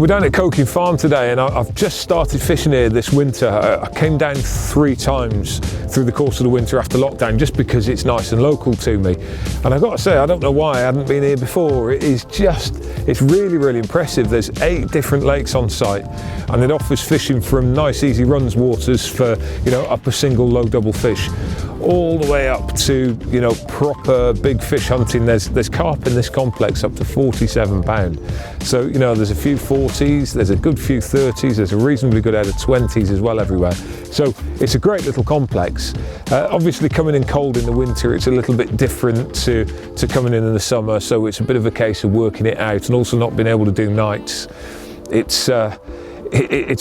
We're down at Coking Farm today, and I've just started fishing here this winter. I came down 3 times through the course of the winter after lockdown just because it's nice and local to me. And I've got to say, I don't know why I hadn't been here before. It's really, really impressive. There's 8 different lakes on site, and it offers fishing from nice easy runs waters for, you know, upper single, low double fish, all the way up to, you know, proper big fish hunting. There's carp in this complex up to 47 pound. So, you know, there's a few 40s, there's a good few 30s, there's a reasonably good out of 20s as well everywhere. So it's a great little complex. Obviously coming in cold in the winter, it's a little bit different to coming in the summer. So it's a bit of a case of working it out and also not being able to do nights. It's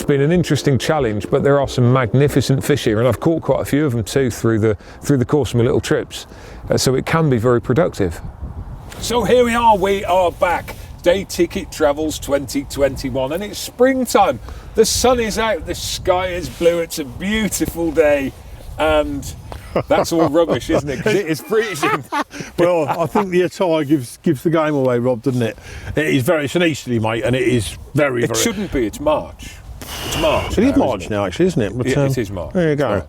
been an interesting challenge, but there are some magnificent fish here, and I've caught quite a few of them too through the course of my little trips. So it can be very productive. So here we are back. Day Ticket Travels 2021, and it's springtime. The sun is out, the sky is blue, it's a beautiful day, and that's all rubbish, isn't it? Because it is freezing. Well, I think the attire gives the game away, Rob, doesn't it? It's an easterly, mate, and it is very. It shouldn't be. It's March. It's March. It is March now, actually, isn't it? But, it is March. There you go.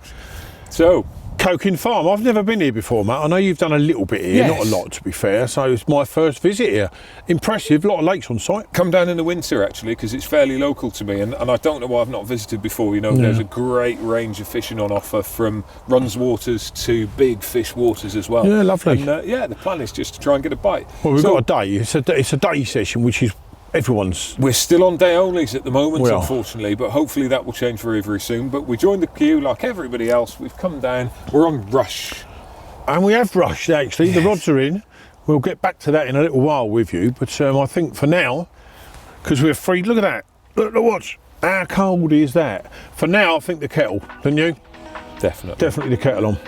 So, Coking Farm. I've never been here before, mate. I know you've done a little bit here, yes. Not a lot, to be fair. So it's my first visit here. Impressive. A lot of lakes on site. Come down in the winter, actually, because it's fairly local to me, and I don't know why I've not visited before. You know, There's a great range of fishing on offer, from runs waters to big fish waters as well. Yeah, lovely. And the plan is just to try and get a bite. Well, we've got a day. It's a day session, which is everyone's. We're still on day onlys at the moment, unfortunately, but hopefully that will change very, very soon. But we joined the queue like everybody else. We've come down. We're on rush. And we have rushed, actually. Yes. The rods are in. We'll get back to that in a little while with you. But I think for now, because we're free, look at that. Look, watch. How cold is that? For now, I think the kettle, don't you? Definitely. Definitely the kettle on.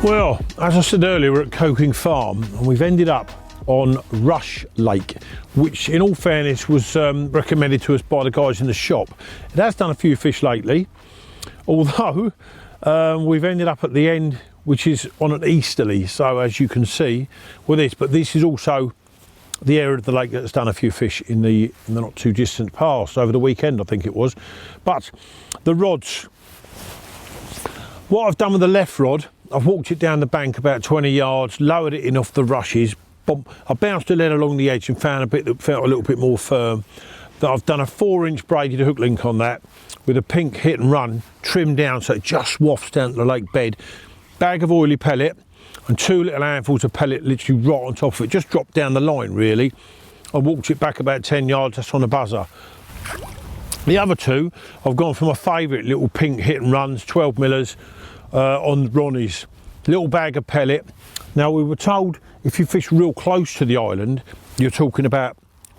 Well, as I said earlier, we're at Coking Farm, and we've ended up on Rush Lake, which in all fairness was recommended to us by the guys in the shop. It has done a few fish lately, although we've ended up at the end, which is on an easterly, so as you can see with this, but this is also the area of the lake that's done a few fish in the not too distant past, over the weekend I think it was. But the rods, what I've done with the left rod, I've walked it down the bank about 20 yards, lowered it in off the rushes. I bounced the lead along the edge and found a bit that felt a little bit more firm. I've done a 4-inch braided hook link on that with a pink hit and run trimmed down so it just wafts down to the lake bed. Bag of oily pellet and 2 little handfuls of pellet literally right on top of it, just dropped down the line really. I walked it back about 10 yards, that's on the buzzer. The other 2, I've gone for my favourite little pink hit and runs, 12 millers. On Ronnie's little bag of pellet. Now, we were told if you fish real close to the island, you're talking about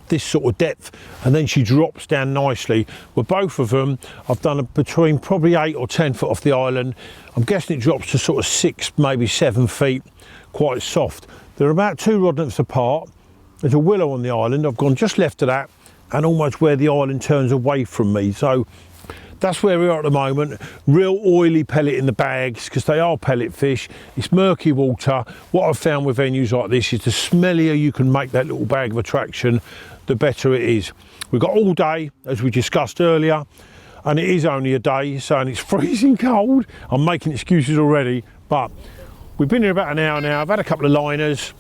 this sort of depth, and then she drops down nicely. Well, both of them I've done between probably 8 or 10 foot off the island. I'm guessing it drops to sort of 6, maybe 7 feet, quite soft. They're about 2 rod lengths apart. There's a willow on the island. I've gone just left of that and almost where the island turns away from me. So that's where we are at the moment. Real oily pellet in the bags, because they are pellet fish. It's murky water. What I've found with venues like this is the smellier you can make that little bag of attraction, the better it is. We've got all day, as we discussed earlier, and it is only a day, so and it's freezing cold. I'm making excuses already, but we've been here about an hour now. I've had a couple of liners.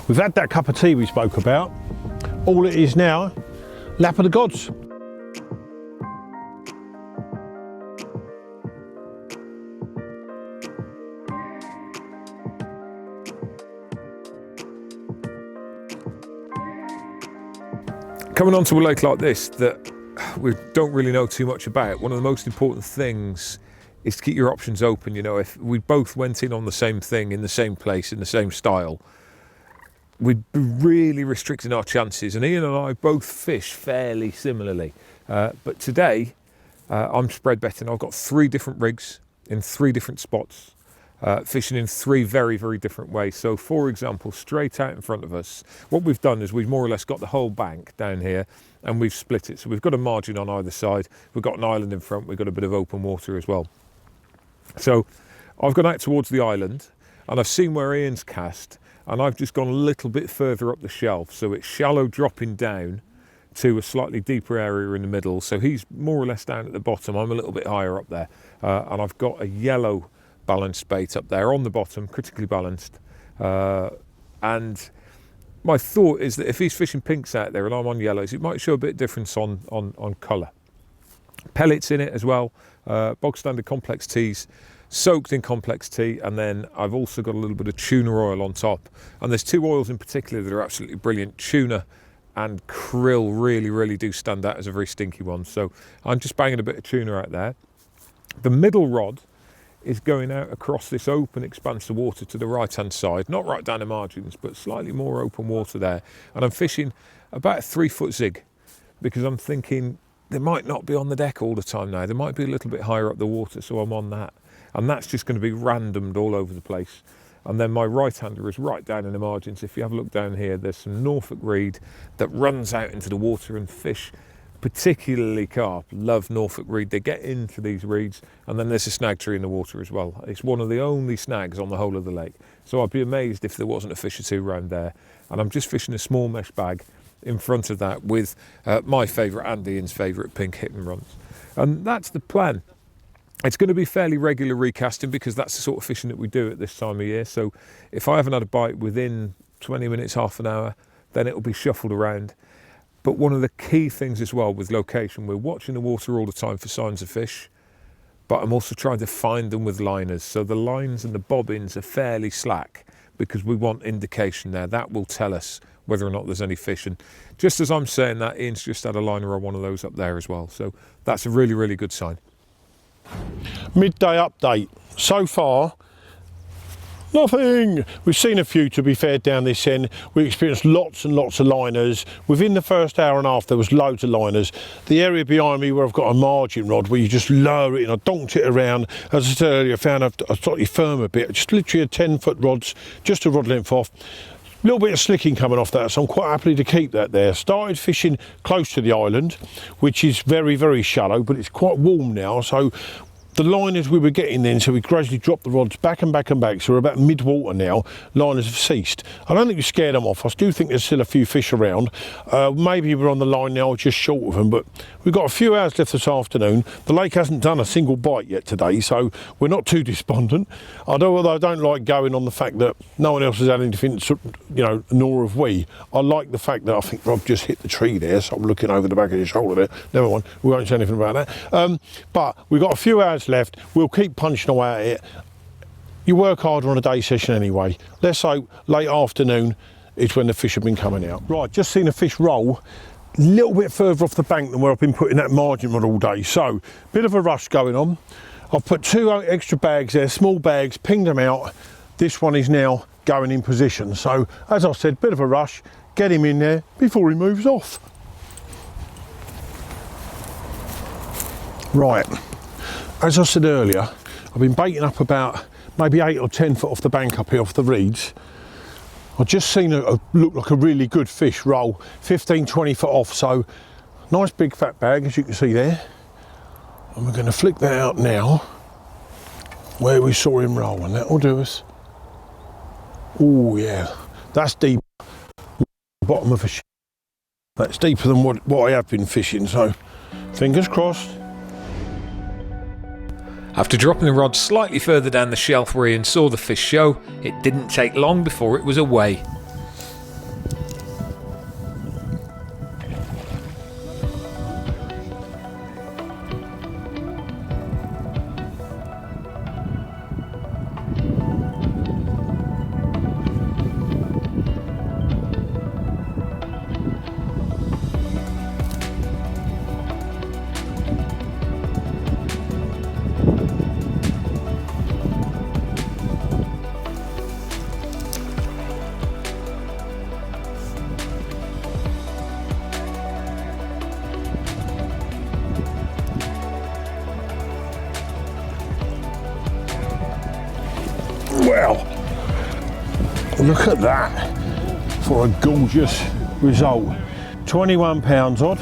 We've had that cup of tea we spoke about. All it is now, lap of the gods. Coming onto a lake like this that we don't really know too much about, one of the most important things is to keep your options open. You know, if we both went in on the same thing, in the same place, in the same style, we'd be really restricting our chances. And Ian and I both fish fairly similarly. But today, I'm spread betting. I've got 3 different rigs in 3 different spots. fishing in 3 very, very different ways. So for example, straight out in front of us, what we've done is we've more or less got the whole bank down here and we've split it. So we've got a margin on either side, we've got an island in front, we've got a bit of open water as well. So I've gone out towards the island and I've seen where Ian's cast, and I've just gone a little bit further up the shelf, so it's shallow dropping down to a slightly deeper area in the middle. So he's more or less down at the bottom, I'm a little bit higher up there, and I've got a yellow balanced bait up there on the bottom, critically balanced, and my thought is that if he's fishing pinks out there and I'm on yellows, it might show a bit of difference on colour. Pellets in it as well, bog standard complex teas, soaked in complex tea, and then I've also got a little bit of tuna oil on top. And there's 2 oils in particular that are absolutely brilliant. Tuna and krill really do stand out as a very stinky one. So I'm just banging a bit of tuna out there. The middle rod is going out across this open expanse of water to the right hand side, not right down the margins, but slightly more open water there. And I'm fishing about a 3-foot zig, because I'm thinking they might not be on the deck all the time now. They might be a little bit higher up the water, so I'm on that. And that's just going to be randomed all over the place. And then my right hander is right down in the margins. If you have a look down here, there's some Norfolk reed that runs out into the water, and fish, particularly carp, love Norfolk reed. They get into these reeds, and then there's a snag tree in the water as well. It's one of the only snags on the whole of the lake. So I'd be amazed if there wasn't a fish or 2 around there. And I'm just fishing a small mesh bag in front of that with my favourite and Ian's favourite pink hit and runs. And that's the plan. It's going to be fairly regular recasting, because that's the sort of fishing that we do at this time of year. So if I haven't had a bite within 20 minutes, half an hour, then it'll be shuffled around. But one of the key things as well with location, we're watching the water all the time for signs of fish, but I'm also trying to find them with liners. So the lines and the bobbins are fairly slack, because we want indication there. That will tell us whether or not there's any fish. And just as I'm saying that, Ian's just had a liner on one of those up there as well. So that's a really good sign. Midday update. So far, nothing. We've seen a few, to be fair, down this end. We experienced lots and lots of liners. Within the first hour and a half, there was loads of liners. The area behind me where I've got a margin rod, where you just lower it and I donked it around. As I said earlier, I found a slightly firmer bit, just literally a 10-foot rods, just a rod length off. A little bit of slicking coming off that, so I'm quite happy to keep that there. Started fishing close to the island, which is very shallow, but it's quite warm now, so the liners we were getting then, so we gradually dropped the rods back and back, so we're about mid-water now. Liners have ceased. I don't think we scared them off. I do think there's still a few fish around. Maybe we're on the line now, just short of them, but we've got a few hours left this afternoon. The lake hasn't done a single bite yet today, so we're not too despondent. Although I don't like going on the fact that no one else has had anything, you know, nor have we. I like the fact that I think Rob just hit the tree there, so I'm looking over the back of his shoulder there. Never mind, we won't say anything about that. But we've got a few hours left. We'll keep punching away at it. You work harder on a day session anyway. Let's hope late afternoon is when the fish have been coming out. Right, just seen a fish roll a little bit further off the bank than where I've been putting that margin rod all day. So, bit of a rush going on. I've put 2 extra bags there, small bags, pinged them out. This one is now going in position. So, as I said, bit of a rush. Get him in there before he moves off. Right. As I said earlier, I've been baiting up about maybe 8 or 10 foot off the bank up here off the reeds. I've just seen look like a really good fish roll 15, 20 foot off, so nice big fat bag, as you can see there. And we're going to flick that out now where we saw him roll, and that will do us. Oh yeah, that's deep. Bottom of a ship. That's deeper than what I have been fishing, so fingers crossed. After dropping the rod slightly further down the shelf where Ian saw the fish show, it didn't take long before it was away. Well, look at that for a gorgeous result. £21 odd.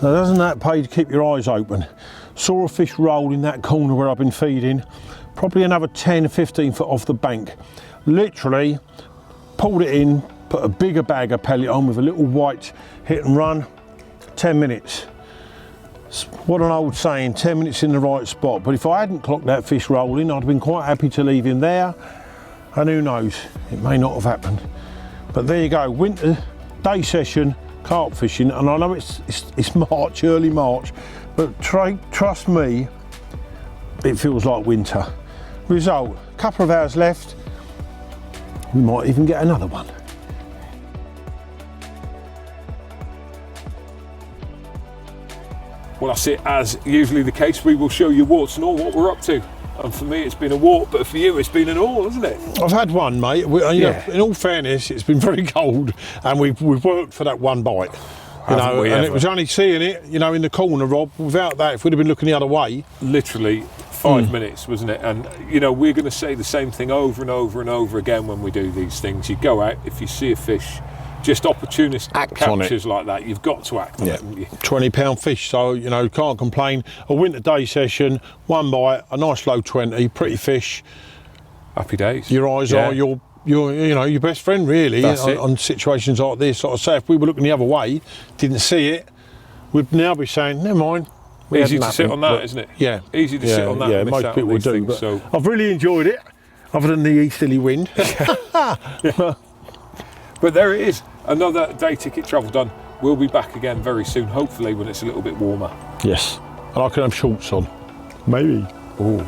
Now doesn't that pay to keep your eyes open? Saw a fish roll in that corner where I've been feeding, probably another 10 or 15 foot off the bank. Literally pulled it in, put a bigger bag of pellet on with a little white hit and run, 10 minutes. What an old saying, 10 minutes in the right spot. But if I hadn't clocked that fish rolling, I'd have been quite happy to leave him there. And who knows, it may not have happened. But there you go, winter day session, carp fishing. And I know it's March, early March, but trust me, it feels like winter. Result, a couple of hours left. We might even get another one. Well, that's it. As usually the case, we will show you warts and all what we're up to. And for me, it's been a wart, but for you, it's been an all, hasn't it? I've had one, mate. You know, in all fairness, it's been very cold, and we've worked for that one bite. And it was only seeing it, you know, in the corner, Rob. Without that, if we'd have been looking the other way, literally 5 minutes, wasn't it? And you know, we're going to say the same thing over and over and over again when we do these things. You go out, if you see a fish, just opportunist captures like that, you've got to act on it, haven't you? £20 fish, so you know, can't complain. A winter day session, one bite, a nice low 20, pretty fish. Happy days. Your eyes are your you know, your best friend really on situations like this. Like I say, if we were looking the other way, didn't see it, we'd now be saying, never mind. Easy to sit on that, isn't it? Yeah. Easy to sit on that. Yeah, and most miss out people on these do. things, But so I've really enjoyed it, other than the easterly wind. But there it is, another day ticket travel done. We'll be back again very soon, hopefully when it's a little bit warmer. Yes, and I can have shorts on. Maybe. Oh.